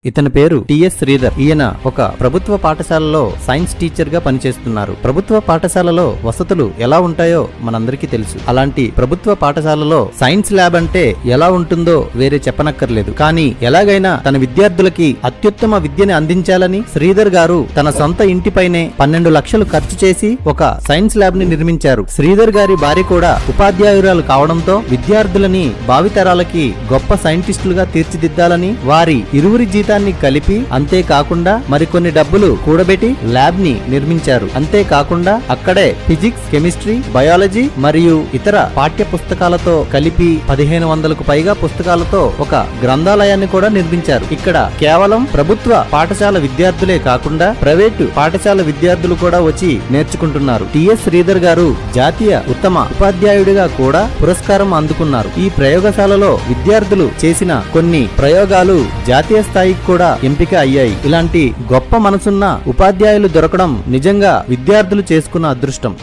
ఇతని పేరు టిఎస్ శ్రీధర్. ఈయన ఒక ప్రభుత్వ పాఠశాలలో సైన్స్ టీచర్ గా పనిచేస్తున్నారు. ప్రభుత్వ పాఠశాలలో వసతులు ఎలా ఉంటాయో మనందరికీ తెలుసు. అలాంటి ప్రభుత్వ పాఠశాలలో సైన్స్ ల్యాబ్ అంటే ఎలా ఉంటుందో వేరే చెప్పనక్కర్లేదు. కానీ ఎలాగైనా తన విద్యార్థులకి అత్యుత్తమ విద్యని అందించాలని శ్రీధర్ గారు తన సొంత ఇంటిపైనే 12 లక్షలు ఖర్చు చేసి ఒక సైన్స్ ల్యాబ్ ని నిర్మించారు. శ్రీధర్ గారి భార్య కూడా ఉపాధ్యాయురాలు కావడంతో విద్యార్థులని భావితరాలకి గొప్ప సైంటిస్టులుగా తీర్చిదిద్దాలని వారి ఇరువురి జీతాన్ని కలిపి అంతేకాకుండా మరికొన్ని డబ్బులు కూడబెట్టి ల్యాబ్ ని నిర్మించారు. అంతేకాకుండా అక్కడే ఫిజిక్స్, కెమిస్ట్రీ, బయాలజీ మరియు ఇతర పాఠ్య పుస్తకాలతో కలిపి 1500కు పైగా పుస్తకాలతో ఒక గ్రంథాలయాన్ని కూడా నిర్మించారు. ఇక్కడ కేవలం ప్రభుత్వ పాఠశాల విద్యార్థులే కాకుండా ప్రైవేటు పాఠశాల విద్యార్థులు కూడా వచ్చి నేర్చుకుంటున్నారు. టిఎస్ శ్రీధర్ గారు జాతీయ ఉత్తమ ఉపాధ్యాయుడిగా కూడా పురస్కారం అందుకున్నారు. ఈ ప్రయోగశాలలో విద్యార్థులు చేసిన కొన్ని ప్రయోగాలు జాతీయ స్థాయికి కూడా ఎంపిక అయ్యాయి. ఇలాంటి గొప్ప మనసున్న ఉపాధ్యాయులు దొరకడం నిజంగా విద్యార్థులు చేసుకున్న అదృష్టం.